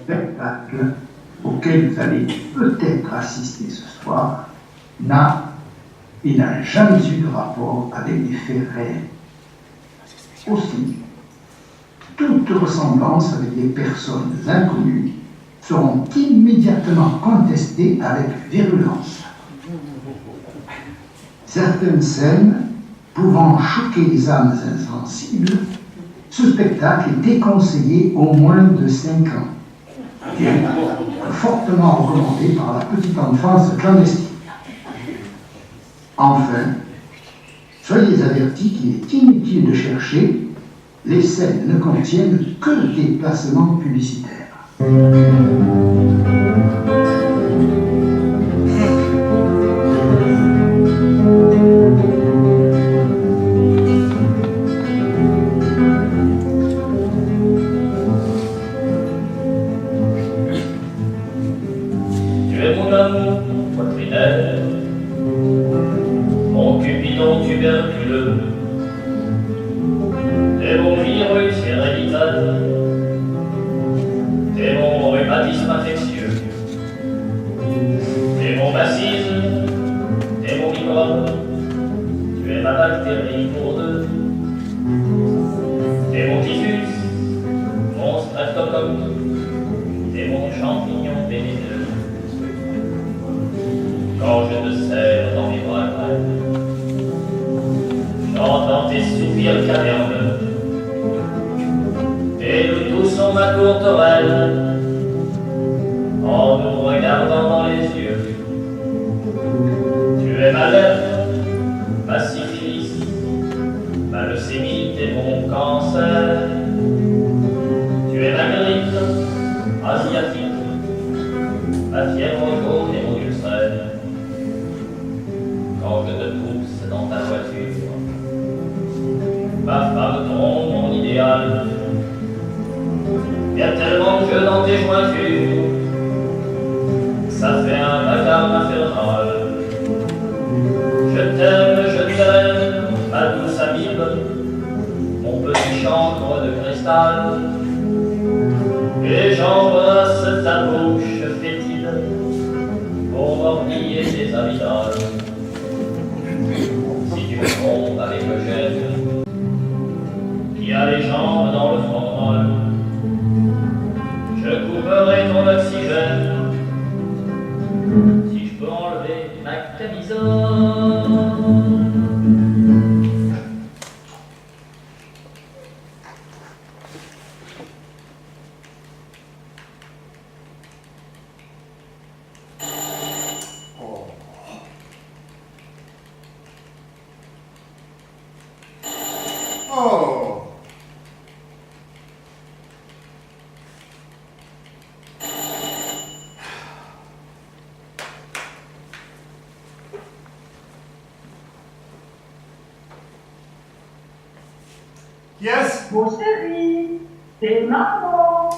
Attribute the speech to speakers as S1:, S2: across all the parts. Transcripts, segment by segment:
S1: spectacle auquel vous allez peut-être assister ce soir n'a jamais eu de rapport avec des faits réels. Aussi, toute ressemblance avec des personnes inconnues seront immédiatement contestées avec virulence. Certaines scènes pouvant choquer les âmes insensibles, ce spectacle est déconseillé au moins de 5 ans et fortement recommandé par la petite enfance clandestine. Enfin, soyez avertis qu'il est inutile de chercher, les scènes ne contiennent que des placements publicitaires.
S2: Yes?
S3: Mon chéri, c'est maman.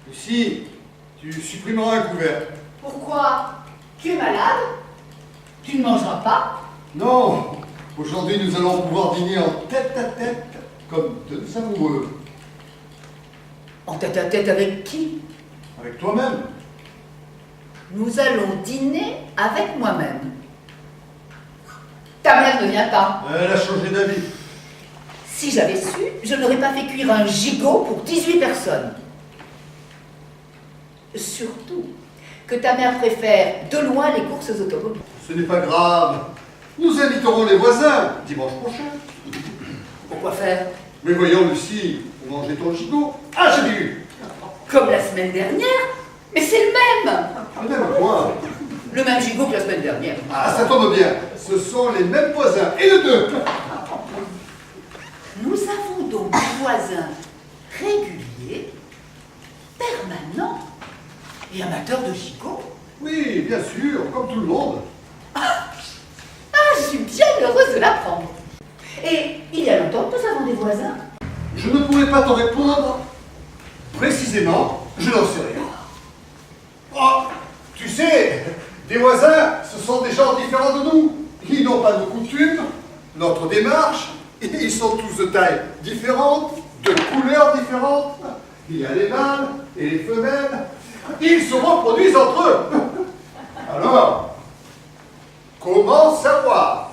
S2: Lucie, tu supprimeras un couvert.
S4: Pourquoi? Tu es malade? Tu ne mangeras pas?
S2: Non, aujourd'hui nous allons pouvoir dîner en tête à tête, comme deux amoureux.
S4: En tête à tête avec qui?
S2: Avec toi-même.
S4: Nous allons dîner avec moi-même. Ta mère ne vient pas.
S2: Elle a changé d'avis.
S4: Si j'avais su, je n'aurais pas fait cuire un gigot pour 18 personnes. Surtout que ta mère préfère de loin les courses automobiles.
S2: Ce n'est pas grave. Nous inviterons les voisins dimanche prochain.
S4: Pourquoi faire?
S2: Mais voyons, Lucie, pour manger ton gigot. Ah, j'ai vu.
S4: Comme la semaine dernière? Mais c'est le même!
S2: Le même quoi?
S4: Le même gigot que la semaine dernière.
S2: Ah, ça tombe bien. Ce sont les mêmes voisins. Et les deux.
S4: Nous avons donc des voisins réguliers, permanents et amateurs de gigot.
S2: Oui, bien sûr, comme tout le monde.
S4: Ah, je suis bien heureuse de l'apprendre. Et il y a longtemps que nous avons des voisins.
S2: Je ne pourrais pas t'en répondre. Précisément, je n'en sais rien. Oh, tu sais, des voisins, ce sont des gens différents de nous. Ils n'ont pas nos coutumes, notre démarche, et ils sont tous de taille différente, de couleurs différentes. Il y a les mâles et les femelles. Ils se reproduisent entre eux. Alors, comment savoir?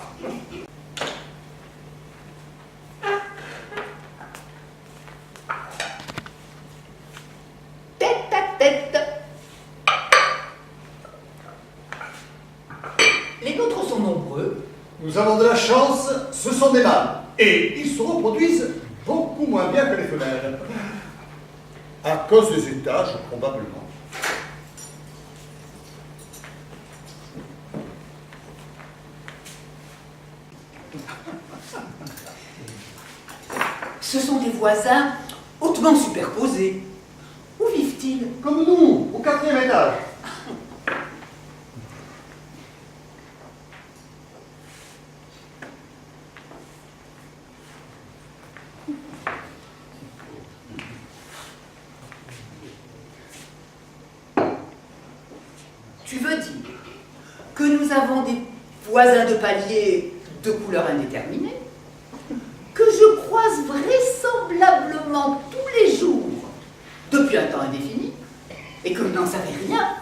S4: Tête à tête. Les nôtres sont nombreux.
S2: Nous avons de la chance, ce sont des mâles. Et ils se reproduisent beaucoup moins bien que les femelles. À cause des étages, probablement.
S4: Ce sont des voisins hautement superposés. Où vivent-ils?
S2: Comme nous, au 4e étage.
S4: Tu veux dire que nous avons des voisins de palier de couleur indéterminée, que je croise vraisemblablement tous les jours depuis un temps indéfini, et que vous n'en savez rien?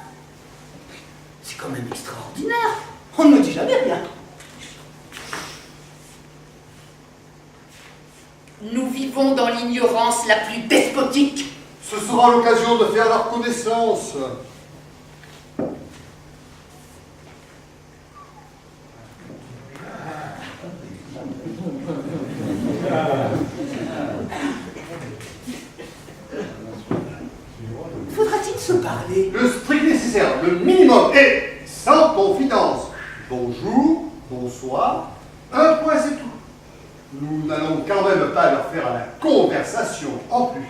S4: C'est quand même extraordinaire. On ne me dit jamais rien. Nous vivons dans l'ignorance la plus despotique.
S2: Ce sera l'occasion de faire leur connaissance.
S4: Faudra-t-il se parler?
S2: Le strict nécessaire, le minimum, et sans confidence. Bonjour, bonsoir, un point c'est tout. Nous n'allons quand même pas leur faire à la conversation en plus.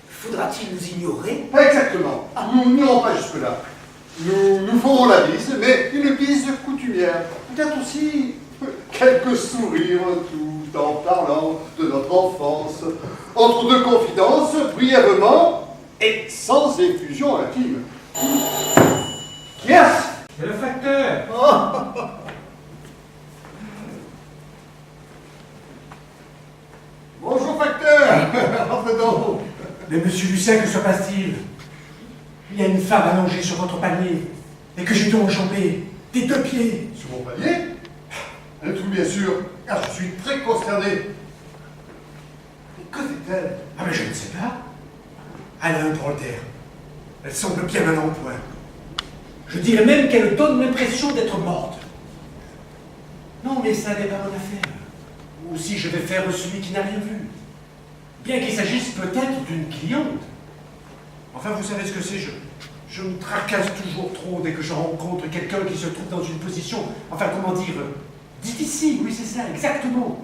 S4: Faudra-t-il nous ignorer?
S2: Exactement, nous n'irons pas jusque-là. Nous ferons la bise, mais une bise coutumière. Peut-être aussi quelques sourires tout en parlant de notre enfance. Entre deux confidences, brièvement et sans effusion intime. Qui est-ce?
S5: C'est le facteur.
S2: Bonjour facteur. Entrez donc.
S5: Mais monsieur Lucien, que se passe-t-il? Il y a une femme allongée sur votre panier et que j'ai dû enjamber des 2 pieds.
S2: Sur mon panier? Un truc bien sûr, car je suis très consterné. Mais que fait-elle?
S5: Ah mais je ne sais pas. Elle a un drôle d'air. Elle semble bien mal en point. Je dirais même qu'elle donne l'impression d'être morte. Non, mais ça n'est pas mon affaire. Ou si je vais faire celui qui n'a rien vu. Bien qu'il s'agisse peut-être d'une cliente. Enfin, vous savez ce que c'est, je me tracasse toujours trop dès que je rencontre quelqu'un qui se trouve dans une position, enfin, comment dire, difficile, oui, c'est ça, exactement.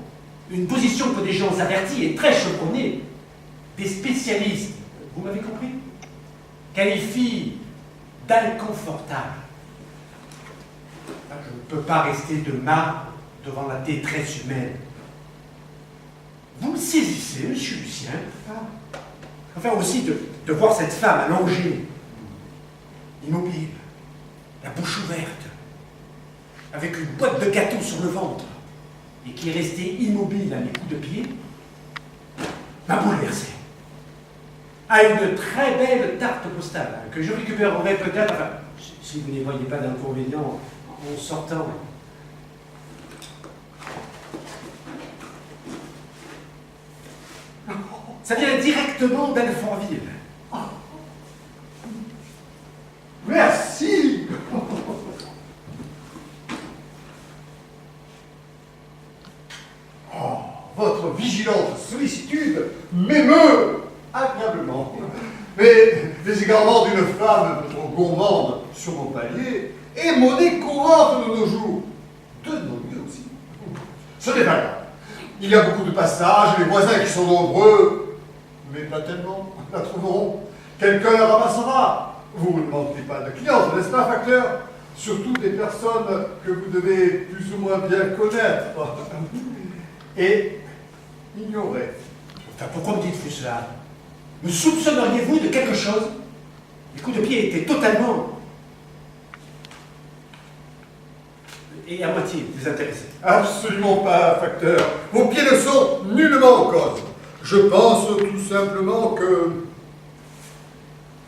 S5: Une position que des gens avertis et très chevronnés, des spécialistes, vous m'avez compris, qualifient d'inconfortable. Je ne peux pas rester de marbre devant la détresse humaine. Vous me saisissez, monsieur Lucien. Enfin aussi de voir cette femme allongée, immobile, la bouche ouverte, avec une boîte de gâteau sur le ventre, et qui est restée immobile à mes coups de pied, m'a bouleversé. À une très belle tarte postale, que je récupérerai peut-être, enfin, si vous n'y voyez pas d'inconvénient, en sortant. Ça vient directement d'Alfortville.
S2: Merci. Oh, votre vigilante sollicitude m'émeut agréablement. Mais les égarements d'une femme trop gourmande sur mon palier est monnaie courante de nos jours. De nos lieux aussi. Ce n'est pas grave. Il y a beaucoup de passages, les voisins qui sont nombreux, mais pas tellement. La trouveront. Quelqu'un la ramassera. Vous ne manquez pas de clients, n'est-ce pas, facteur? surtout des personnes que vous devez plus ou moins bien connaître et ignorer.
S5: Enfin, pourquoi me dites-vous cela? Me soupçonneriez-vous de quelque chose? Les coups de pied étaient totalement et à moitié désintéressés.
S2: Absolument pas, facteur. Vos pieds ne sont nullement en cause. Je pense tout simplement que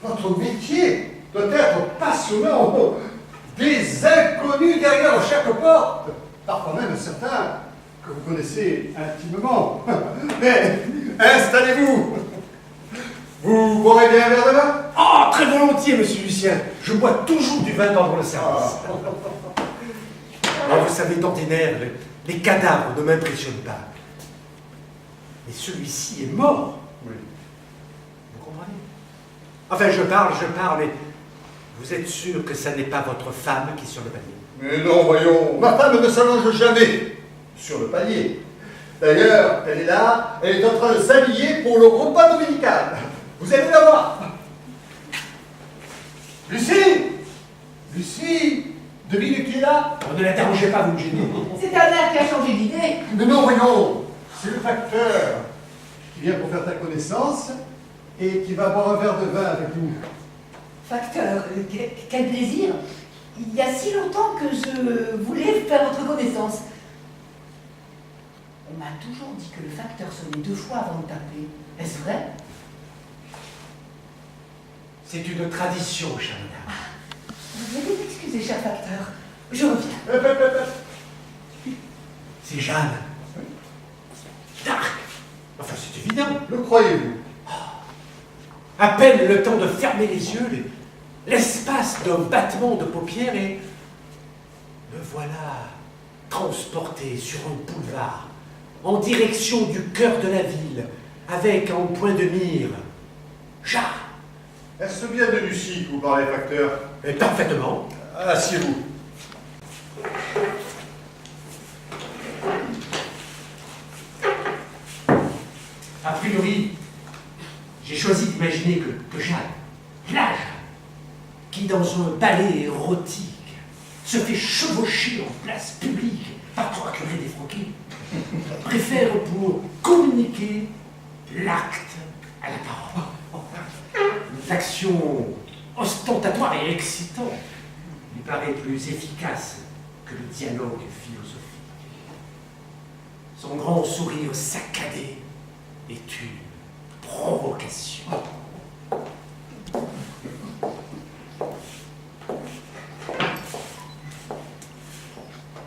S2: votre métier doit être passionnant. Des inconnus derrière chaque porte. Parfois même certains que vous connaissez intimement. Mais installez-vous. Vous boirez bien un verre de vin?
S5: Oh, très volontiers, monsieur Lucien. Je bois toujours du vin pendant le service. Alors, vous savez, d'ordinaire, les cadavres ne m'impressionnent pas. Mais celui-ci est mort.
S2: Oui.
S5: Vous comprenez? Enfin, je parle, mais vous êtes sûr que ça n'est pas votre femme qui est sur le palier?
S2: Mais non, voyons, ma femme ne s'allonge jamais sur le palier. D'ailleurs, elle est là, elle est en train de s'habiller pour le repas dominical. Vous allez la voir. Lucie! Lucie! Devine qui est là?
S5: Ne l'interrogez pas, vous me gênez.
S4: C'est un air qui a changé d'idée.
S2: Mais non, voyons, c'est le facteur qui vient pour faire ta connaissance et qui va boire un verre de vin avec nous.
S4: Facteur, quel plaisir. Il y a si longtemps que je voulais faire votre connaissance. On m'a toujours dit que le facteur sonnait 2 fois avant de taper. Est-ce vrai?
S5: C'est une tradition, chère madame.
S4: Veuillez m'excuser, cher facteur. Je reviens.
S5: C'est Jeanne. Dark. Enfin, c'est évident.
S2: Le croyez-vous?
S5: À peine le temps de fermer les yeux, l'espace d'un battement de paupières et me voilà transporté sur un boulevard en direction du cœur de la ville avec en point de mire Jeanne.
S2: Est-ce bien de Lucie que vous parlez, facteur?
S5: Et parfaitement.
S2: Asseyez-vous.
S5: A priori, j'ai choisi d'imaginer que Jeanne, la Jeanne, qui dans un ballet érotique se fait chevaucher en place publique par 3 curés défroqués, préfère pour communiquer l'acte à la parole. Une action ostentatoire et excitante lui paraît plus efficace que le dialogue philosophique. Son grand sourire saccadé est une provocation.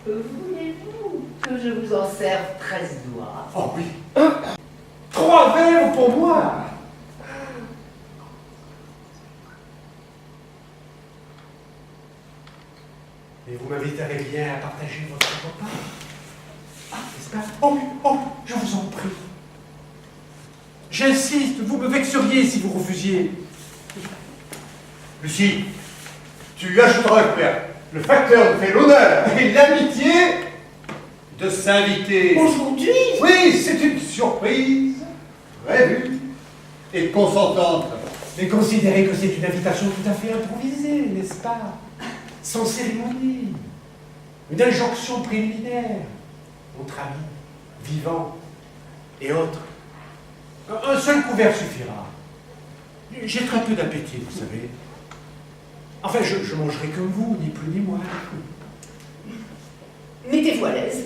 S4: Voulez-vous que je vous en serve 13 doigts?
S5: Oh oui. 3 verres pour moi. Mais vous m'inviterez bien à partager votre repas. Ah, n'est-ce pas? Oh, je vous en prie. J'insiste, vous me vexeriez si vous refusiez.
S2: Lucie, tu ajouteras que le facteur nous fait l'honneur et l'amitié de s'inviter.
S4: Aujourd'hui?
S2: Oui, c'est une surprise prévue et consentante.
S5: Mais considérez que c'est une invitation tout à fait improvisée, n'est-ce pas? Sans cérémonie. Une injonction préliminaire. Entre amis, vivants et autres. Un seul couvert suffira. J'ai très peu d'appétit, vous savez. Enfin, je mangerai comme vous, ni plus ni moins.
S4: Mettez-vous à l'aise.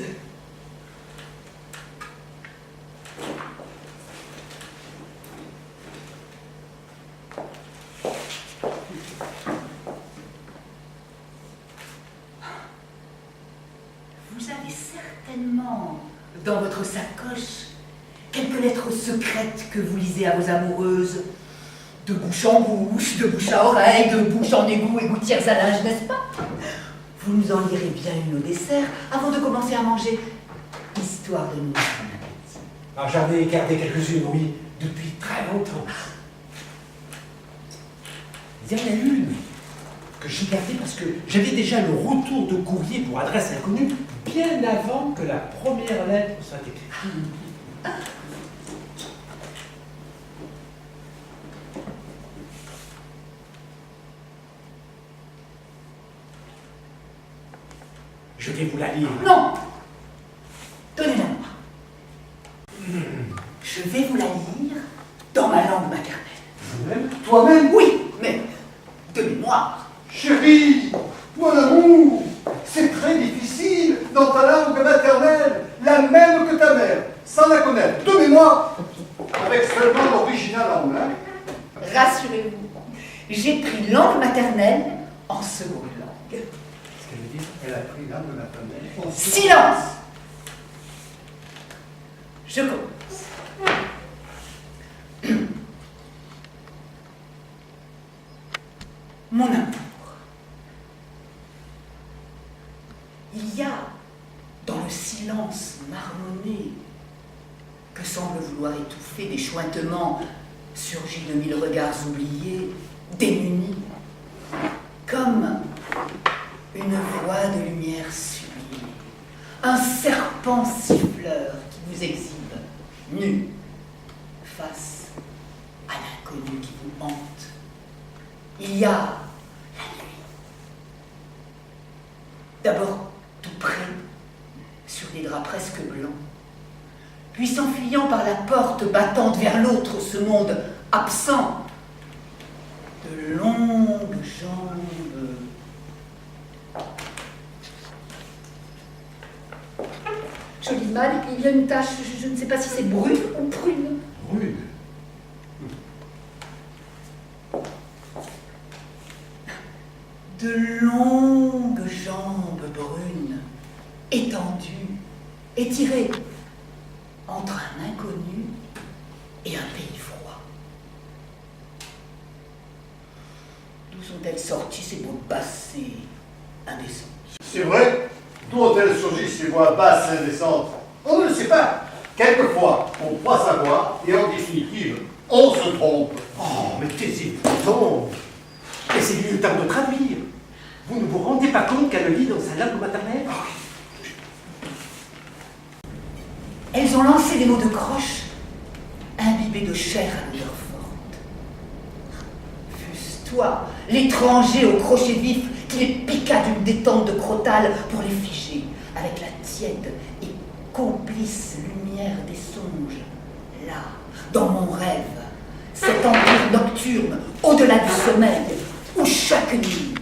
S4: Vous avez certainement dans votre sacoche quelques lettres secrètes que vous lisez à vos amoureuses. De bouche en bouche, de bouche à oreille, de bouche en égout et gouttières à linge, n'est-ce pas? Vous nous en lirez bien une au dessert avant de commencer à manger, histoire de nous mettre en appétit.
S5: Alors j'en ai gardé quelques-unes, oui, depuis très longtemps. Il y en a une que j'ai gardée parce que j'avais déjà le retour de courrier pour adresse inconnue bien avant que la première lettre soit écrite. vais vous la lire.
S4: Non! Donnez-la-moi. Je vais vous la lire dans ma langue maternelle.
S2: Vous-même? Toi-même?
S4: Oui, mais de mémoire.
S2: Chérie, mon amour, c'est très difficile dans ta langue maternelle, la même que ta mère, sans la connaître, de mémoire, avec seulement l'original en main.
S4: Rassurez-vous, j'ai pris langue maternelle en seconde langue.
S2: Qu'est-ce qu'elle veut dire? Elle a pris langue maternelle.
S4: Silence! Je commence. Mon amour, il y a dans le silence marmonné que semble vouloir étouffer des chointements surgis de 1000 regards oubliés, démunis, comme une voix de lumière sublime, un serpent siffleur qui vous exhibe, nu, face à l'inconnu qui vous hante. Il y a la nuit. D'abord tout près, sur des draps presque blancs, puis s'enfuyant par la porte battante vers l'autre, ce monde absent, de longues jambes. Je lis mal, il y a une tache, je ne sais pas si c'est brune ou prune.
S2: Rude.
S4: De longues jambes brunes, étendues, étirées, entre un inconnu et un pays froid. D'où sont-elles sorties ces mots bassés, indécents?
S2: C'est vrai, d'où ont-elles surgi ces voix basses et indécentes? On ne le sait pas. Quelquefois, on croit savoir, et en définitive, on se trompe.
S5: Oh, mais taisez-vous donc. Laissez-lui le temps de traduire. Vous ne vous rendez pas compte qu'elle lit dans sa langue maternelle?
S4: Elles ont lancé des mots de croche, imbibés de chair à l'odeur forte. Fût-ce toi, l'étranger au crochet vif, qui les piqua d'une détente de crotale pour les figer, avec la tiède et complice lumière des songes, là, dans mon rêve, cet empire nocturne, au-delà du sommeil, où chaque nuit,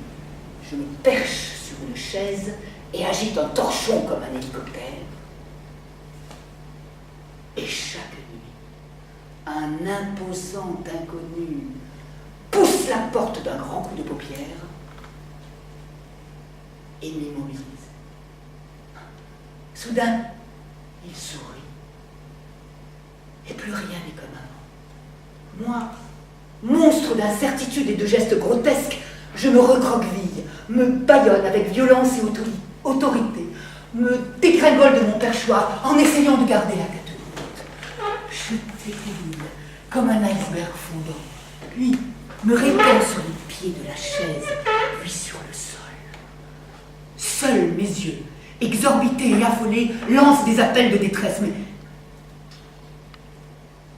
S4: je me perche sur une chaise et agite un torchon comme un hélicoptère. Et chaque nuit, un imposant inconnu pousse la porte d'un grand coup de paupière et m'immobilise. Soudain, il sourit. Et plus rien n'est comme avant. Moi, monstre d'incertitude et de gestes grotesques, je me recroqueville, me bâillonne avec violence et autorité, me dégringole de mon perchoir en essayant de garder la tête haute. Je déroule comme un iceberg fondant, puis me rétends sur les pieds de la chaise, puis sur le sol. Seuls mes yeux, exorbités et affolés, lancent des appels de détresse, mais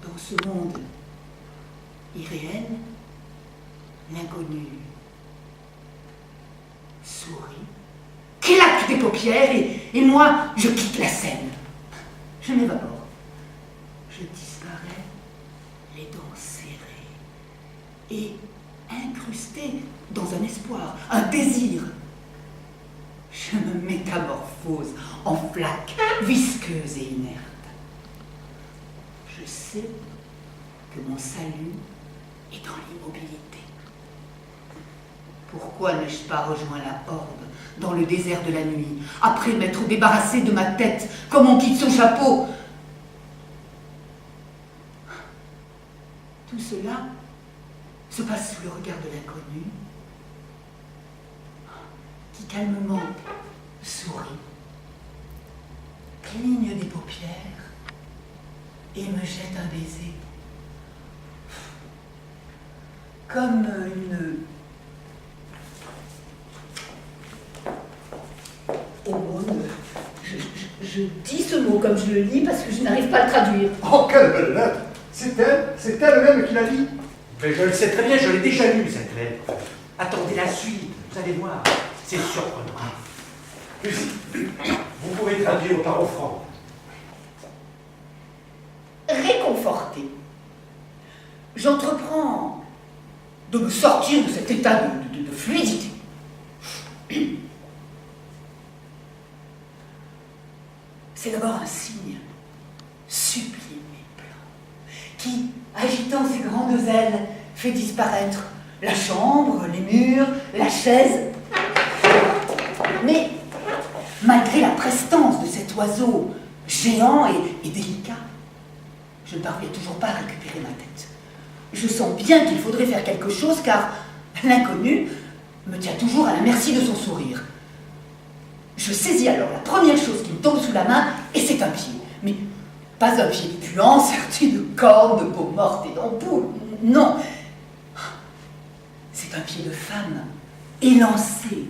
S4: dans ce monde irréel, l'inconnu sourit, claque des paupières et moi, je quitte la scène. Je m'évapore. Je disparais, les dents serrées et incrustées dans un espoir, un désir. Je me métamorphose en flaque, visqueuse et inerte. Je sais que mon salut est dans l'immobilité. Pourquoi n'ai-je pas rejoint la horde dans le désert de la nuit, après m'être débarrassé de ma tête comme on quitte son chapeau? Tout cela se passe sous le regard de l'inconnu, qui calmement sourit, cligne des paupières et me jette un baiser. Comme une aumône. Je dis ce mot comme je le lis parce que je n'arrive pas à le traduire.
S2: Oh, quelle belle lettre! C'est elle-même qui l'a dit.
S5: Mais je le sais très bien, je l'ai déjà lu, cette lettre. Attendez la suite, vous allez voir, c'est surprenant. Lucie, vous pouvez traduire par offrande.
S4: Réconforté, j'entreprends de me sortir de cet état de fluidité. C'est d'abord un signe sublime et blanc qui, agitant ses grandes ailes, fait disparaître la chambre, les murs, la chaise. Mais malgré la prestance de cet oiseau géant et délicat, je ne parviens toujours pas à récupérer ma tête. Je sens bien qu'il faudrait faire quelque chose car l'inconnu me tient toujours à la merci de son sourire. Je saisis alors la première chose qui me tombe sous la main et c'est un pied. Mais pas un pied puant, serti de cornes, de peau morte et d'ampoules. Non. C'est un pied de femme, élancé,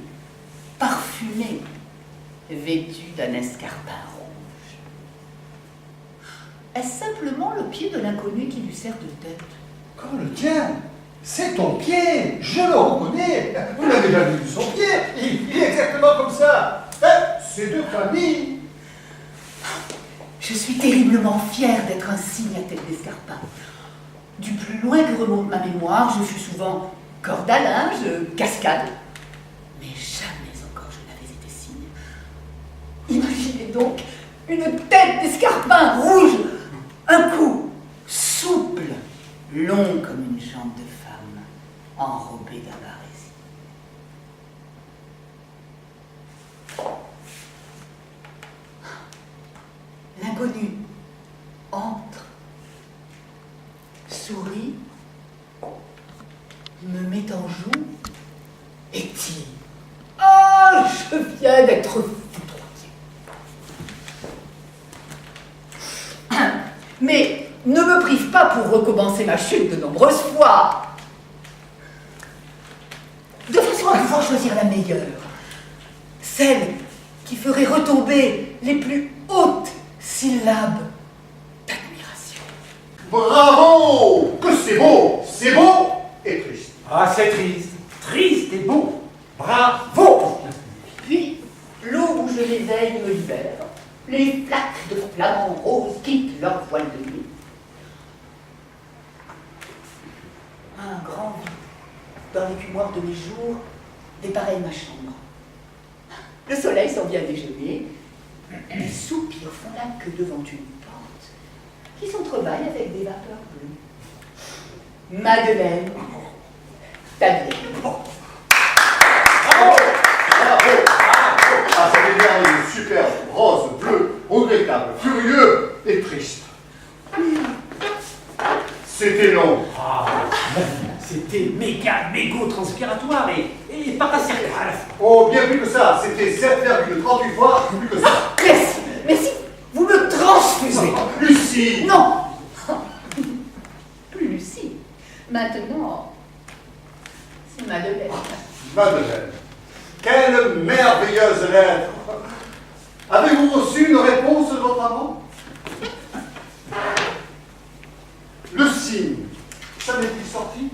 S4: parfumé, vêtu d'un escarpin rouge. Est-ce simplement le pied de l'inconnu qui lui sert de tête?
S2: Comme le tien, c'est ton pied, je le reconnais. Vous n'avez jamais vu son pied, il est exactement comme ça. C'est de famille.
S4: Je suis terriblement fière d'être un cygne à tête d'escarpin. Du plus loin que remonte ma mémoire, je fus souvent corde à linge, cascade, mais jamais encore je n'avais été cygne. Imaginez donc une tête d'escarpin rouge, un cou souple, long comme une jambe de femme, enrobée d'un barésie. L'inconnu entre, sourit, me met en joue et dit « Ah, je viens d'être foudroyé. » Mais ne me prive pas pour recommencer ma chute de nombreuses fois. De façon à pouvoir choisir la meilleure, celle qui ferait retomber les plus hautes syllabes d'admiration.
S2: Bravo! Que c'est beau et triste.
S5: Ah, c'est triste. Triste et beau. Bravo!
S4: Puis, l'eau où je l'éveille me libère. Les flaques de flamants roses quittent leur voile de nuit. Un grand vide dans l'écumoire de mes jours dépareille ma chambre. Le soleil s'en vient déjeuner. Les soupirs font la queue devant une porte qui s'entrebâille avec des vapeurs bleues. Madeleine, ta vieille.
S2: Bravo! Ah, ça devient une superbe, rose, bleu, regrettable, furieux et triste. C'était long.
S5: Ah, c'était mégo-transpiratoire et paracéréal à la fois.
S2: Oh, bien plus que ça, c'était 7,38 fois plus que ça.
S4: Merci, merci, vous me transfusez.
S2: Lucie!
S4: Non, plus Lucie. Maintenant, c'est Madeleine.
S2: Madeleine, quelle merveilleuse lettre! Avez-vous reçu une réponse de votre amant? Le signe, ça m'est-il sorti?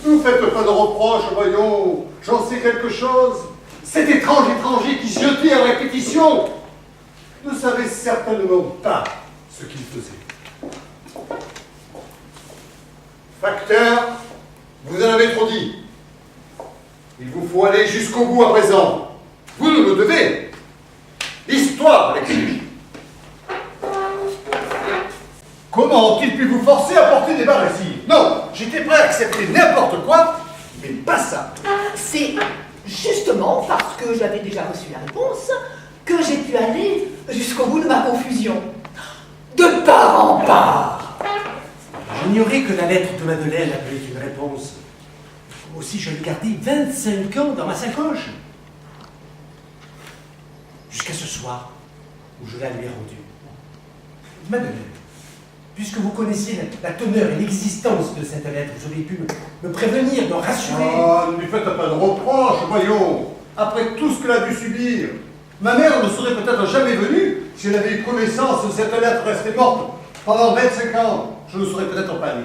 S2: Ne vous faites pas de reproches, voyons, j'en sais quelque chose. Cet étrange étranger qui jetait à répétition ne savait certainement pas ce qu'il faisait. Facteur, vous en avez trop dit. Il vous faut aller jusqu'au bout à présent. Vous nous le devez. L'histoire l'exige. Comment ont-ils pu vous forcer à porter des barésies? Non, j'étais prêt à accepter n'importe quoi, mais pas ça.
S4: C'est justement parce que j'avais déjà reçu la réponse que j'ai pu aller jusqu'au bout de ma confusion. De part en part.
S5: J'ignorais que la lettre de Madeleine avait une réponse. Aussi, je l'ai gardée 25 ans dans ma sacoche. Jusqu'à ce soir, où je la lui ai rendue. Madeleine, puisque vous connaissiez la teneur et l'existence de cette lettre, vous auriez pu me prévenir, me rassurer.
S2: Ah, ne lui faites pas de reproches, voyons. Après tout ce qu'elle a dû subir, ma mère ne serait peut-être jamais venue si elle avait eu connaissance de cette lettre restée morte pendant 25 ans. Je ne serais peut-être pas né.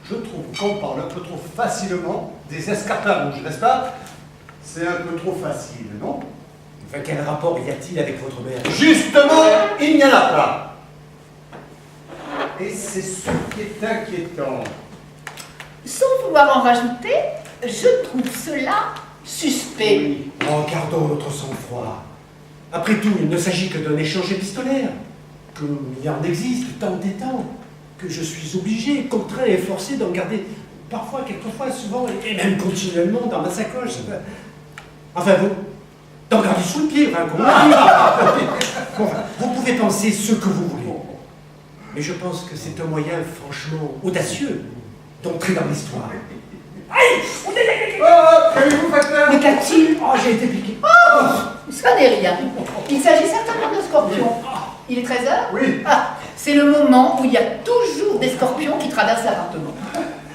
S2: Je trouve qu'on parle un peu trop facilement des escarpins rouges, n'est-ce pas? C'est un peu trop facile, non?
S5: Enfin, quel rapport y a-t-il avec votre mère?
S2: Justement, il n'y en a pas. Et c'est ce qui est inquiétant.
S4: Sans vouloir en rajouter, je trouve cela suspect.
S5: Oh, gardons notre sang-froid. Après tout, il ne s'agit que d'un échange épistolaire. Qu'il y en existe tant et tant. Que je suis obligé, contraint et forcé d'en garder parfois, quelquefois, souvent, et même continuellement dans ma sacoche. Enfin, vous, d'en garder sous le pied, enfin, comme on dit. Bon, enfin, vous pouvez penser ce que vous voulez. Mais je pense que c'est un moyen franchement audacieux d'entrer dans l'histoire. Aïe!
S2: Qu'avez-vous, facteur?
S4: Mais qu'a-t-il?
S5: Oh, j'ai été piqué.
S4: Oh, ça n'est rien. Il s'agit certainement de scorpions. Il est 13h?
S2: Oui.
S4: Ah, c'est le moment où il y a toujours des scorpions qui traversent l'appartement.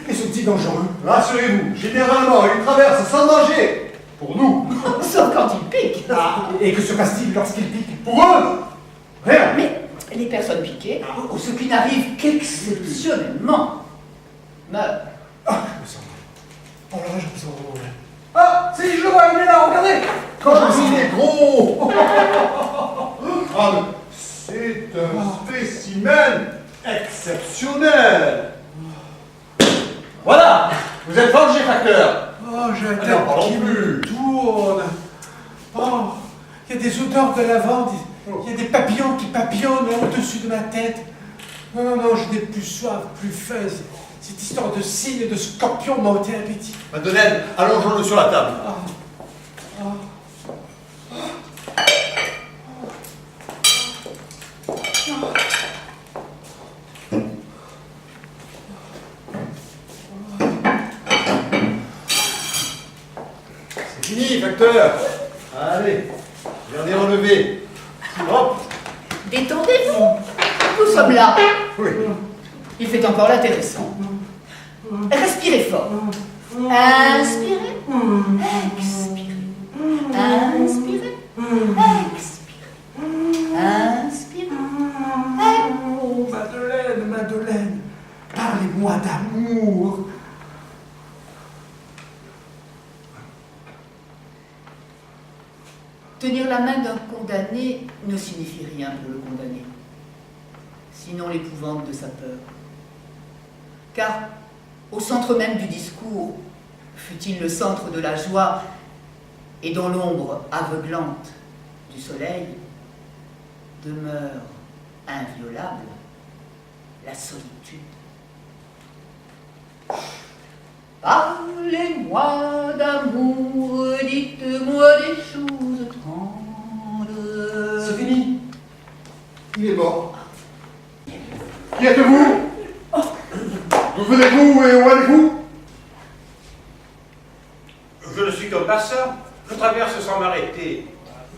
S5: Et sont-ils dangereux?
S2: Rassurez-vous, généralement, ils traversent sans danger. Pour nous.
S4: Sauf quand ils piquent.
S5: Ah, et que se passe-t-il lorsqu'ils piquent?
S2: Pour eux, rien.
S4: Mais les personnes piquées, ou ce qui n'arrive qu'exceptionnellement, meurent.
S5: Ah, je me sens. Oh là, je me sens vraiment mal.
S2: Ah, si, je le vois, il est là, regardez. Quand je dis il est gros. Ah, mais c'est un spécimen exceptionnel. Voilà, vous êtes forgé, facteur.
S5: Oh, j'ai un
S2: non, parlons
S5: qui
S2: plus.
S5: me tourne. Oh, il y a des odeurs de lavande, il y a des papillons qui papillonnent au-dessus de ma tête. Non, non, non, je n'ai plus soif, plus faim. Cette histoire de cygnes et de scorpions m'a ôté l'appétit.
S2: Madeleine, allongeons-le sur la table. C'est fini, facteur. Allez, regardez relevé. Hop.
S4: Détendez-vous. Nous sommes là.
S2: Oui.
S4: Il fait encore l'intéressant. Respirez fort. Inspirez. Expirez. Inspirez. Expirez. Inspirez.
S5: Oh, Madeleine, Madeleine, parlez-moi d'amour.
S4: Tenir la main d'un condamné ne signifie rien pour le condamné, sinon l'épouvante de sa peur. Car au centre même du discours, fût-il le centre de la joie et dans l'ombre aveuglante du soleil, demeure inviolable la solitude. Parlez-moi d'amour, dites-moi des choses tendres.
S2: C'est fini. Il est mort. Qui êtes-vous? D'où venez-vous et où allez-vous?
S6: Je ne suis qu'un passant. Je traverse sans m'arrêter.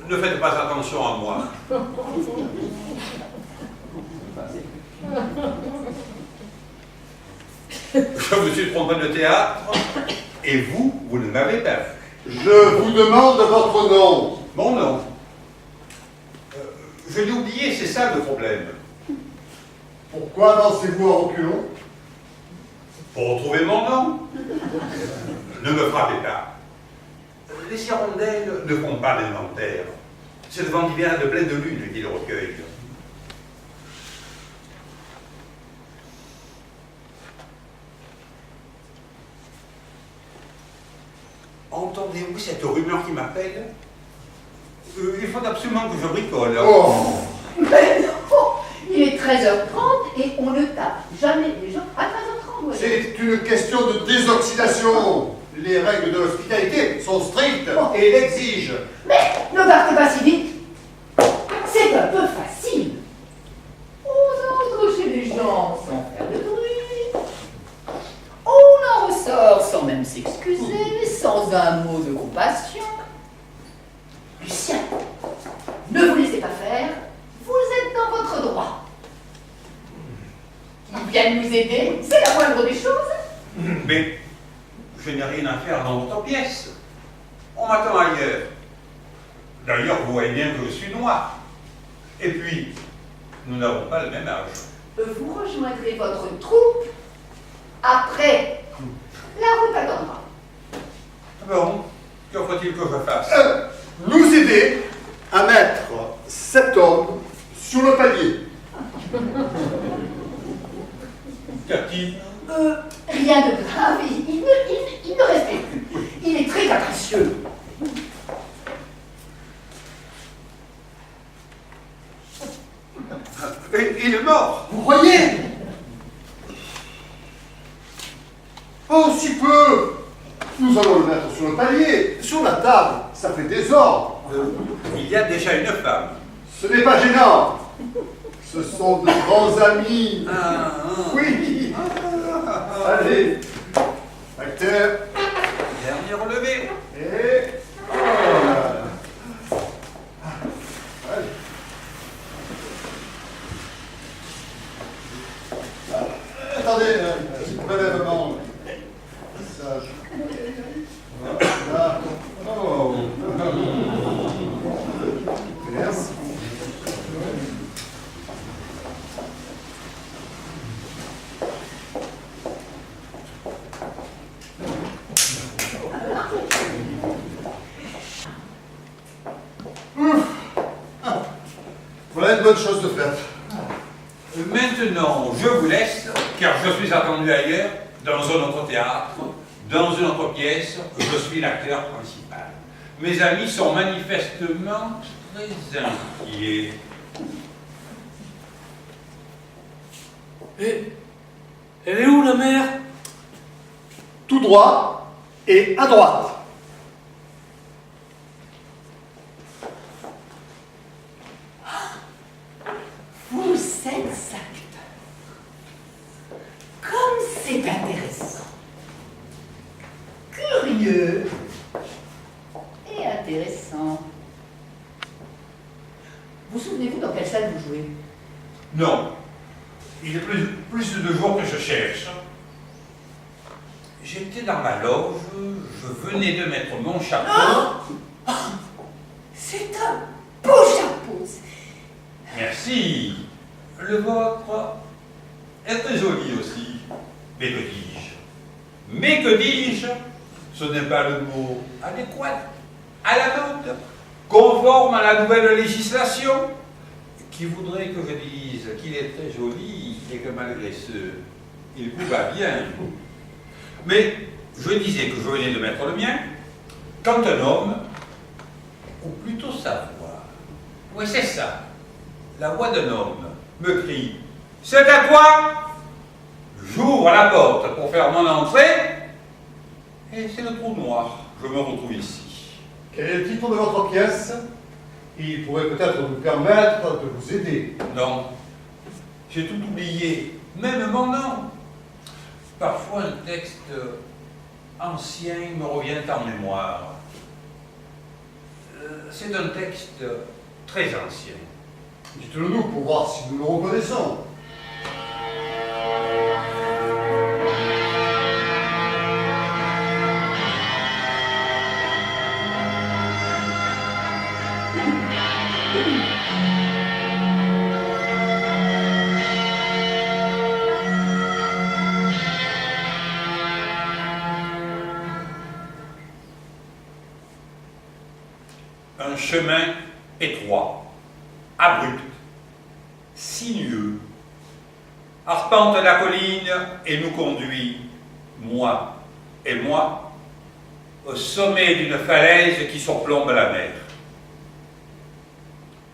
S6: Ne faites pas attention à moi. Je me suis trompé de théâtre. Et vous, vous ne m'avez pas vu.
S2: Je vous demande votre nom.
S6: Mon nom. Je l'ai oublié, c'est ça le problème.
S2: Pourquoi dansez-vous en reculons?
S6: Pour retrouver mon nom. Ne me frappez pas. Les hirondelles ne font pas l'inventaire. C'est le vent d'hiver de pleine de lune qui le recueille. Entendez-vous cette rumeur qui m'appelle? Il faut absolument que je bricole.
S2: Oh.
S4: Mais non, il est 13h30 et on ne tape jamais les gens à 13h30. Ouais.
S2: C'est une question de désoxydation. Les règles de l'hospitalité sont strictes et l'exigent.
S4: Mais ne partez pas si vite. C'est un peu facile. On entre chez les gens sans faire de bruit. On en ressort sans même s'excuser, sans un mot de compassion. Lucien, ne vous laissez pas faire. Vous êtes dans votre droit. Ils viennent nous aider, c'est la moindre des choses.
S6: Mais je n'ai rien à faire dans votre pièce. On m'attend ailleurs. D'ailleurs, vous voyez bien que je suis noir. Et puis, nous n'avons pas le même âge.
S4: Vous rejoindrez votre troupe après. La route attendra.
S6: Bon, que faut-il que je fasse?
S2: Nous aider à mettre cet homme sur le palier.
S6: Cathy,
S4: Rien de grave, il ne respecte plus. Il est très capricieux.
S6: il est mort.
S2: Vous croyez? Oh, si peu! Nous allons le mettre sur le palier, sur la table. Ça fait désordre.
S6: Il y a déjà une femme.
S2: Ce n'est pas gênant. Ce sont de grands amis. Oui. Allez. Acteur.
S6: Dernier relevé.
S2: Et... voilà. Allez. Attendez, prélèvement. Ça. Voilà. Oh. Merci. Voilà une bonne chose de faite.
S6: Maintenant, je vous laisse, car je suis attendu ailleurs, dans un autre théâtre, dans une autre pièce, je suis l'acteur principal. Mes amis sont manifestement très inquiets.
S5: Et elle est où, la mère?
S2: Tout droit et à droite.
S4: Vous êtes acteur. Comme c'est intéressant. Curieux. Et intéressant. Vous souvenez-vous dans quelle salle vous jouez?
S6: Non, il y a plus de 2 jours que je cherche. J'étais dans ma loge, je venais de mettre mon chapeau.
S4: Oh, c'est un beau chapeau.
S6: Merci. Le vôtre est très joli aussi. Mais que dis-je? Mais que dis-je? Ce n'est pas le mot adéquat, à la mode, conforme à la nouvelle législation, qui voudrait que je dise qu'il est très joli et que malgré ce, il vous va bien. Mais je disais que je venais de mettre le mien, quand un homme, ou plutôt sa voix, oui c'est ça, la voix d'un homme, me crie « C'est à toi !» J'ouvre la porte pour faire mon entrée, et c'est le trou noir. Je me retrouve ici.
S2: Quel est le titre de votre pièce? Il pourrait peut-être nous permettre de vous aider.
S6: Non, j'ai tout oublié, même mon nom. Parfois un texte ancien me revient en mémoire. C'est un texte très ancien.
S2: Dites-le nous pour voir si nous le reconnaissons.
S6: Un chemin étroit, abrupt, sinueux, arpente la colline et nous conduit, moi et moi, au sommet d'une falaise qui surplombe la mer.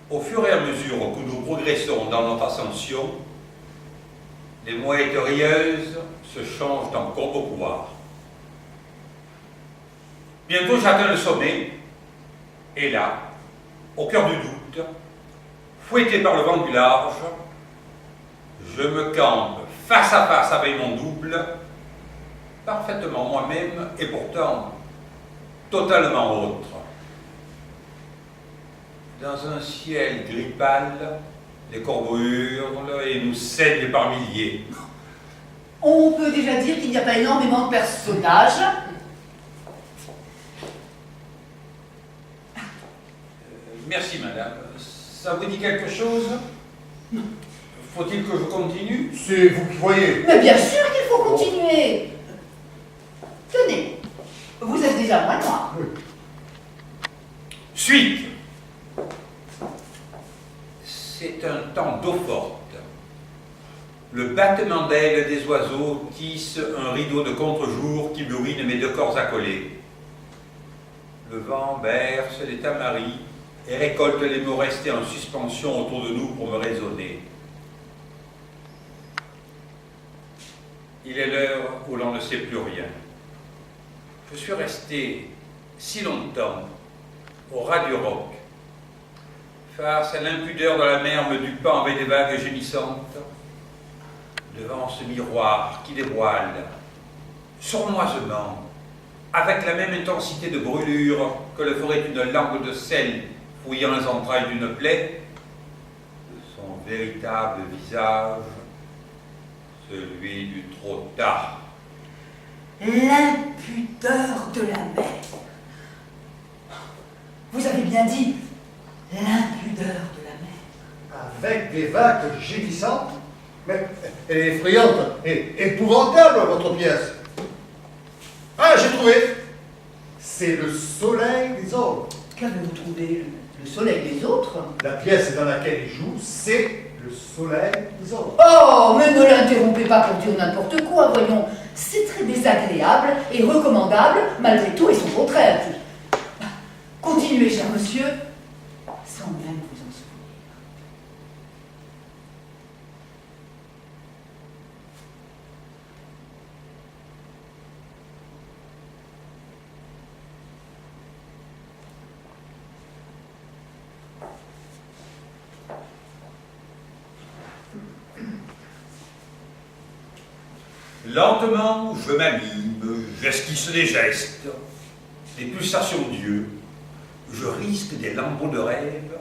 S6: Au fur et à mesure que nous progressons dans notre ascension, les mouettes rieuses se changent en courbevoirs. Bientôt j'atteins le sommet, et là, au cœur du doute, fouetté par le vent du large, je me campe face à face avec mon double, parfaitement moi-même et pourtant totalement autre. Dans un ciel gris pâle, les corbeaux hurlent et nous saignent par milliers.
S4: On peut déjà dire qu'il n'y a pas énormément de personnages.
S6: Merci, madame. Ça vous dit quelque chose? Faut-il que je continue?
S2: C'est vous qui voyez.
S4: Mais bien sûr qu'il faut continuer. Tenez, vous êtes déjà moins noir.
S6: Suite. c'est un temps d'eau forte. Le battement d'ailes des oiseaux tisse un rideau de contre-jour qui bourrine mes deux corps accolés. Le vent berce les tamaris et récolte les mots restés en suspension autour de nous pour me raisonner. Il est l'heure où l'on ne sait plus rien. Je suis resté si longtemps au ras du roc, face à l'impudeur de la mer me dupant avec des vagues gémissantes, devant ce miroir qui dévoile, sournoisement, avec la même intensité de brûlure que le ferait une lampe de sel fouillant les entrailles d'une plaie, son véritable visage, celui du trop tard.
S4: L'impudeur de la mer. Vous avez bien dit l'impudeur de la mer.
S2: Avec des vagues gémissantes? Mais elle est effrayante et épouvantable, votre pièce. Ah, j'ai trouvé. C'est le soleil des autres.
S4: Qu'avez-vous trouvé? Le soleil des autres?
S2: La pièce dans laquelle il joue, c'est le soleil des autres.
S4: Oh, mais ne l'interrompez pas pour dire n'importe quoi, voyons. C'est très désagréable et recommandable, malgré tout et son contraire. Continuez, cher monsieur, sans même vous en souvenir.
S6: Lentement, je m'anime, j'esquisse des gestes, des pulsations d'yeux, je risque des lambeaux de rêve,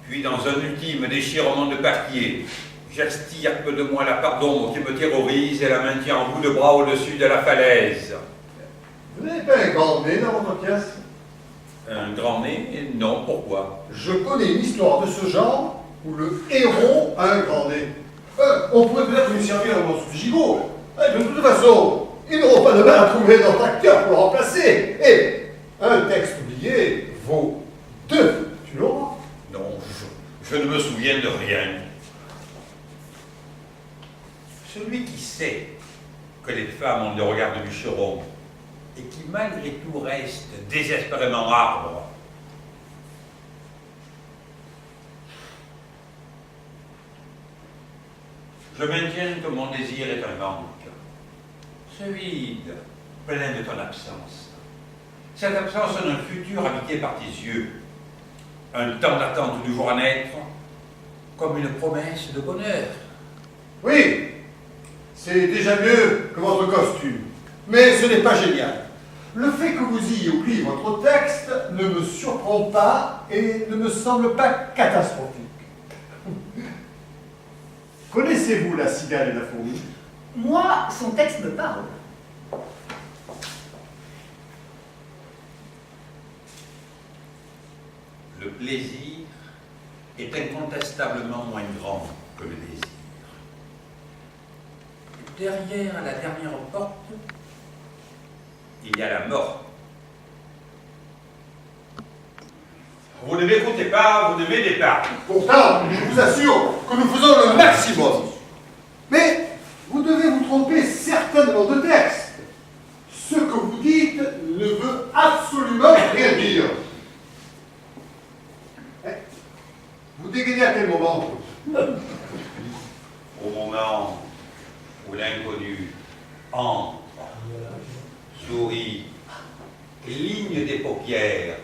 S6: puis dans un ultime déchirement de papier, j'extirpe de moi la part d'ombre qui me terrorise et la maintient en bout de bras au-dessus de la falaise.
S2: Vous n'avez pas un grand nez dans votre pièce?
S6: Un grand nez? Non, pourquoi?
S2: Je connais une histoire de ce genre où le héros a un grand nez. On pourrait peut-être lui servir un morceau de gigot. De toute façon, ils n'auront pas de mal à trouver notre acteur pour le remplacer. Et un texte oublié vaut 2. Tu l'auras?
S6: Non, je ne me souviens de rien. Celui qui sait que les femmes ont des regards de bûcheron et qui malgré tout reste désespérément arbre. Je maintiens que mon désir est un manque. Ce vide, plein de ton absence. Cette absence d'un futur habité par tes yeux. Un temps d'attente du jour à naître, comme une promesse de bonheur.
S2: Oui, c'est déjà mieux que votre costume. Mais ce n'est pas génial. Le fait que vous ayez oublié votre texte ne me surprend pas et ne me semble pas catastrophique. Connaissez-vous la cigale et la fourmi?
S4: Moi, son texte me parle.
S6: Le plaisir est incontestablement moins grand que le désir. Derrière la dernière porte, il y a la mort. Vous ne m'écoutez pas, vous ne m'aidez pas.
S2: Pourtant, je vous assure que nous faisons le maximum. Mais vous devez vous tromper certainement de texte. Ce que vous dites ne veut absolument rien dire. Vous dégainez à quel moment?
S6: Au moment où l'inconnu entre, sourit, cligne des paupières,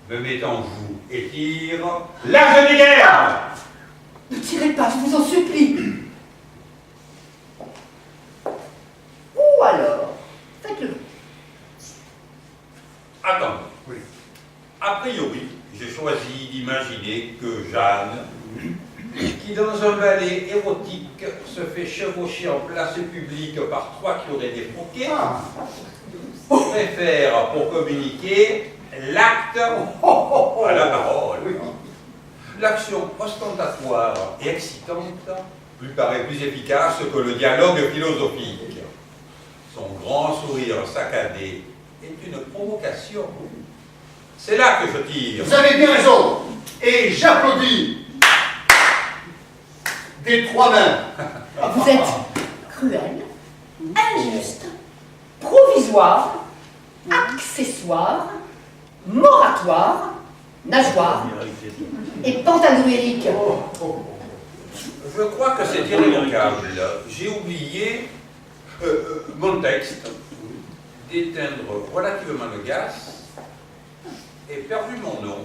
S6: me met en joue et tire la genouillère.
S4: Ne tirez pas, je vous en supplie. Ou alors, faites-le.
S6: Attends.
S2: Oui.
S6: A priori, j'ai choisi d'imaginer que Jeanne, qui dans un ballet érotique se fait chevaucher en place publique par 3 curés défroqués, préfère pour communiquer l'acte à la parole. L'action ostentatoire et excitante lui paraît plus efficace que le dialogue philosophique. Son grand sourire saccadé est une provocation. C'est là que je tire.
S2: Vous avez bien raison. Et j'applaudis. des trois mains.
S4: Vous êtes cruel, injuste, provisoire, accessoire, moratoire, nageoire et pantalonérique.
S6: Je crois que c'est irrévocable. J'ai oublié mon texte d'éteindre relativement le gaz et perdu mon nom.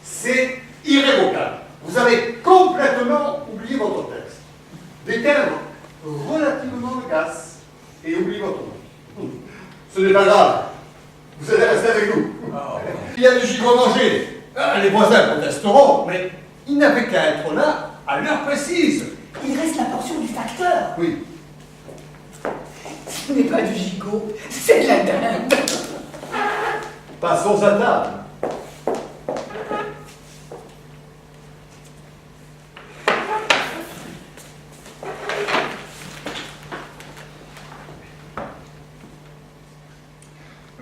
S2: C'est irrévocable. Vous avez complètement oublié votre texte. D'éteindre relativement le gaz et oublier votre nom. Ce n'est pas grave. Vous allez rester avec nous. Il y a du gigot mangé. Les voisins protesteront, mais ils n'avaient qu'à être là à l'heure précise.
S4: Il reste la portion du facteur.
S2: Oui.
S4: Ce n'est pas du gigot, c'est de la dinde.
S2: Passons à table.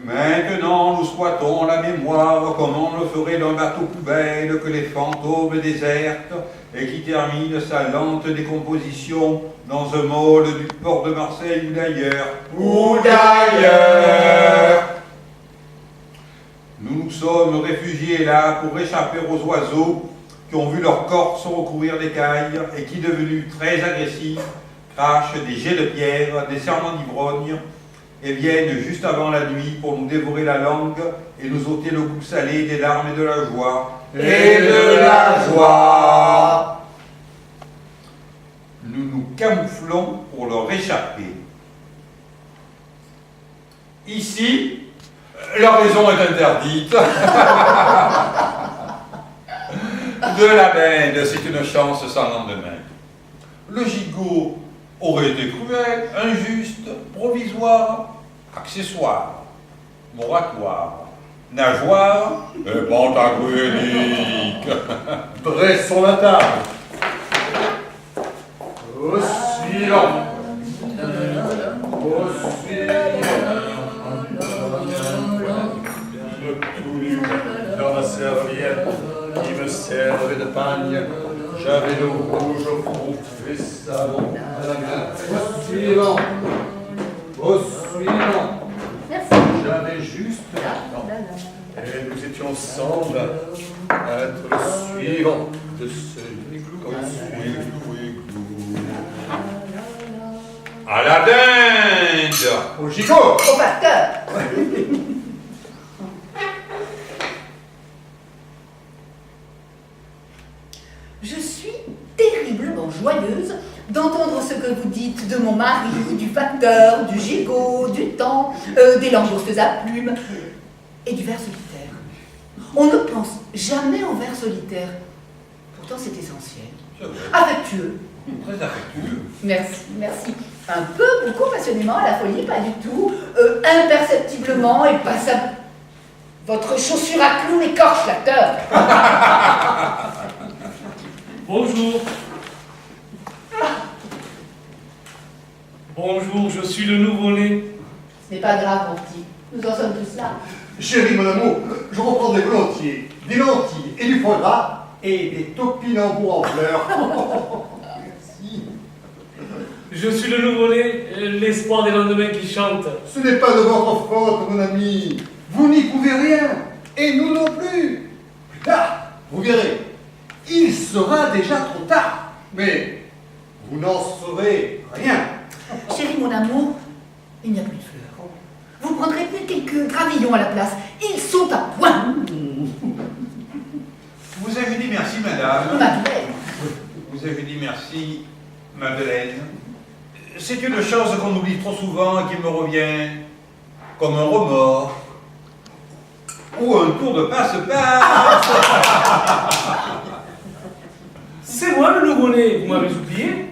S6: Maintenant, nous squattons la mémoire comme on le ferait d'un bateau poubelle que les fantômes désertent et qui termine sa lente décomposition dans un môle du port de Marseille ou d'ailleurs.
S2: Ou d'ailleurs.
S6: Nous nous sommes réfugiés là pour échapper aux oiseaux qui ont vu leur corps se recouvrir d'écailles et qui, devenus très agressifs, crachent des jets de pierre, des serments d'ivrogne et viennent juste avant la nuit pour nous dévorer la langue et nous ôter le goût salé des larmes et de la joie.
S2: Et de la joie.
S6: Nous nous camouflons pour leur échapper. Ici, la raison est interdite. De la bête, c'est une chance sans lendemain. Le gigot aurait été cruel, injuste, provisoire, accessoire, moratoire, nageoire et pantagruélique.
S2: Dressons la table. Au suivant. Au suivant. Dans ma serviette qui me servait de pagne, j'avais l'eau rouge au front et savon à la main. Au suivant. Au suivant.
S4: Merci.
S2: J'avais juste le temps. Et nous étions ensemble à être le suivant de celui
S6: À la dinde.
S2: au gigot.
S4: Au facteur. Je suis terriblement joyeuse d'entendre ce que vous dites de mon mari, du facteur, du gigot, du temps, des langoustes à plumes et du vers solitaire. On ne pense jamais au vers solitaire. Pourtant, c'est essentiel.
S6: C'est vrai,
S4: Affectueux.
S6: très affectueux.
S4: Merci, merci. Un peu, beaucoup passionnément à la folie, pas du tout. Imperceptiblement et passable. Votre chaussure à clous écorche l'acteur.
S7: Bonjour. Bonjour, je suis le nouveau-né.
S4: Ce n'est pas grave, mon petit. Nous en sommes tous là.
S2: Chérie, mon amour, je reprendrai volontiers des lentilles et du foie gras et des topinambours en fleurs. Merci.
S7: Je suis le nouveau-né, l'espoir des lendemains qui chante.
S2: Ce n'est pas de votre faute, mon ami. Vous n'y pouvez rien. Et nous non plus. Plus tard, vous verrez. Il sera déjà trop tard. Mais vous n'en saurez rien.
S4: Chérie, mon amour, il n'y a plus de fleurs. Vous prendrez plus quelques gravillons à la place. Ils sont à point.
S6: Vous avez dit merci, madame.
S4: Madeleine.
S6: Vous avez dit merci, Madeleine. C'est une chose qu'on oublie trop souvent et qui me revient comme un remords. Ou un tour de passe-passe.
S7: C'est moi le nouveau-né, vous m'avez oublié?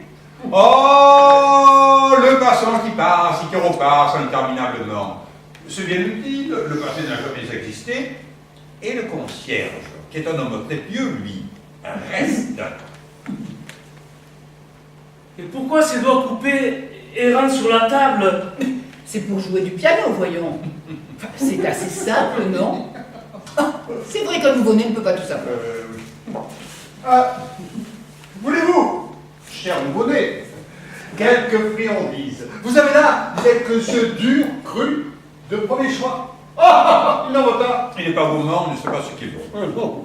S6: Oh, le passant qui passe et qui repasse interminablement. C'est bien utile, le passé n'a jamais existé. Et le concierge, qui est un homme très pieux, lui, reste.
S7: Et pourquoi ces doigts coupés errant sur la table?
S4: C'est pour jouer du piano, voyons. Enfin, c'est assez simple, non? C'est vrai qu'un nouveau-né ne peut pas tout savoir.
S2: Ah, voulez-vous, cher nouveau-né. Quelques friandises. Vous avez là quelques œufs durs, crus, de premier choix. Ah, il n'en veut pas.
S6: Il n'est pas gourmand, on ne sait pas ce qu'il vaut.
S2: Non.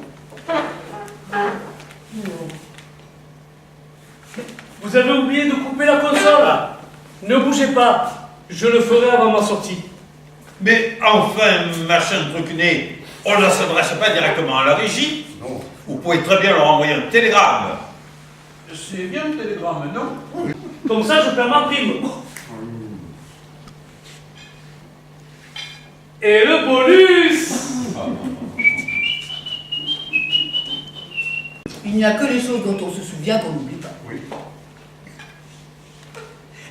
S7: Vous avez oublié de couper la console. Ne bougez pas. Je le ferai avant ma sortie.
S6: Mais enfin, machin trucuné, on ne s'adresse pas directement à la régie.
S2: Non.
S6: Vous pouvez très bien leur envoyer un télégramme. C'est bien le télégramme, non?
S7: Comme ça, je perds ma prime. Et le bonus.
S4: Il n'y a que les choses dont on se souvient qu'on n'oublie pas.
S2: Oui.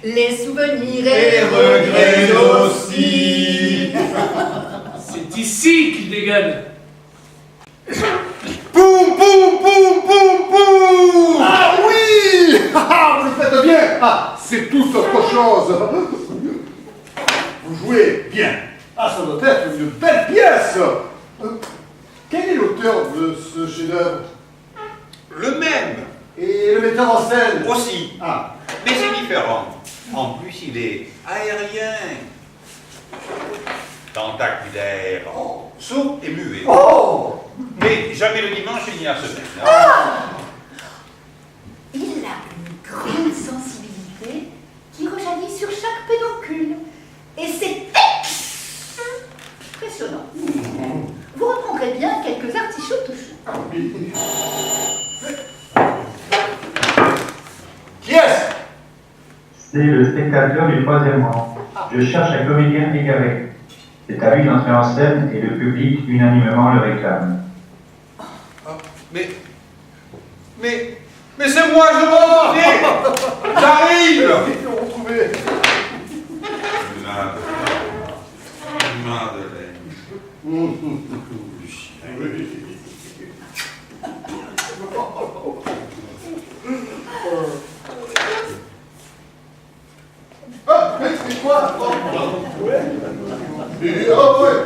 S4: Les souvenirs
S2: Et les regrets aussi.
S7: C'est ici qu'il dégaine.
S2: Boum, boum, boum, boum, boum. Ah oui. Ah, vous le faites bien. Ah, c'est tout autre chose. Vous jouez bien. Ah, ça doit être une belle pièce. Quel est l'auteur de ce chef-d'œuvre?
S6: Le même,
S2: Et le metteur en scène?
S6: aussi.
S2: Ah,
S6: Mais c'est différent. En plus, il est aérien, tentaculaire, sourd et muet.
S2: oh.
S6: Mais jamais le dimanche, il n'y a semaine.
S4: Il a une grande sensibilité qui rejaillit sur chaque pédoncule. Et c'est impressionnant. Vous reprendrez bien quelques artichauts touchants.
S2: Qui est-ce?
S8: C'est le spectateur du troisième rang. Je cherche un comédien égaré. C'est à lui d'entrer en scène et le public unanimement le réclame.
S6: Mais c'est moi, je m'en J'arrive.
S2: Ils l'ont retrouvé.
S6: Madeleine.
S2: Ah, mais c'est quoi? Ouais. Oh, ouais.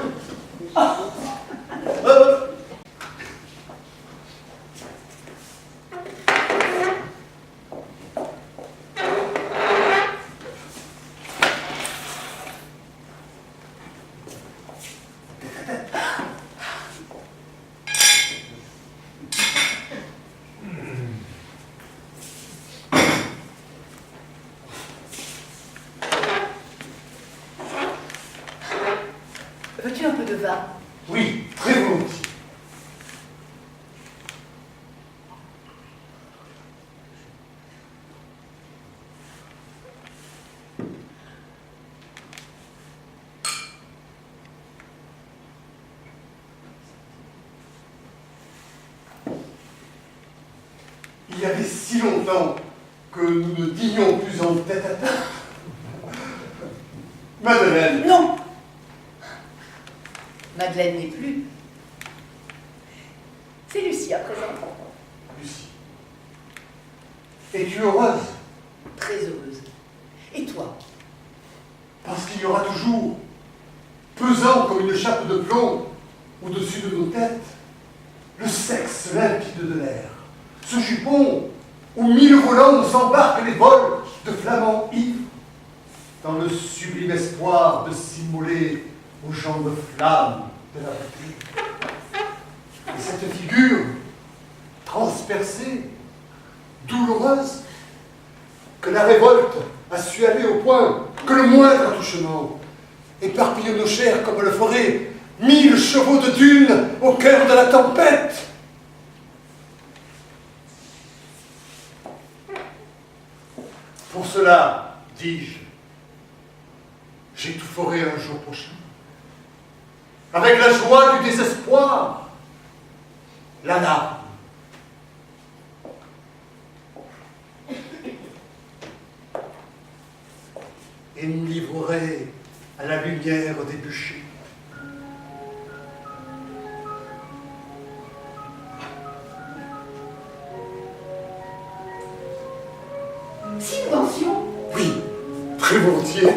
S4: Veux-tu un peu de vin?
S2: Oui, très volontiers. Il y avait si longtemps que nous ne dînions plus en tête à tête. Madeleine.
S4: Non. Madeleine n'est plus. C'est Lucie à présent.
S2: Lucie. Es-tu heureuse?
S4: Très heureuse. Et toi?
S2: Parce qu'il y aura toujours, pesant comme une chape de plomb au-dessus de nos têtes, le sexe limpide de l'air, ce jupon où mille volants nous embarquent les vols de flamands ivres, dans le sublime espoir de s'immoler aux gens de flamme de la beauté. Et cette figure, transpercée, douloureuse, que la révolte a su aller au point que le moindre attouchement éparpille nos chairs comme le ferait 1000 chevaux de dune au cœur de la tempête. Pour cela, dis-je, j'étoufferai un jour prochain, avec la joie du désespoir, la larme. Et me livrerai à la lumière des bûchers.
S4: Subvention?
S2: Oui, très volontiers.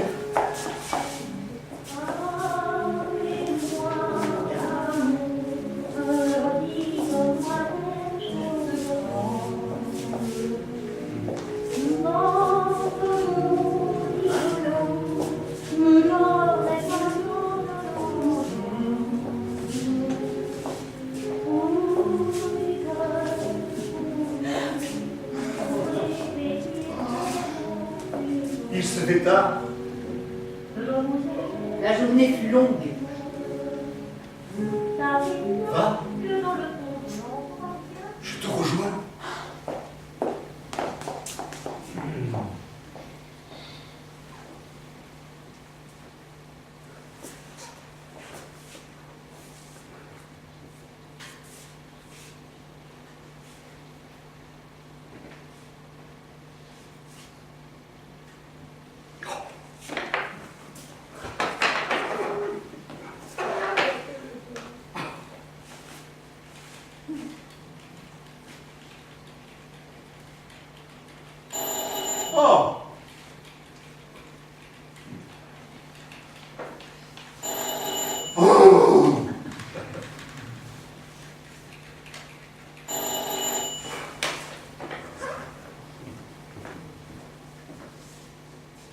S2: Il se fait tard.
S4: La journée fut longue.
S2: Va. Je te rejoins. Oh! Oh!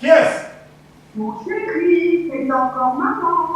S2: Qui est-ce?
S3: Mon chéri, c'est encore maman.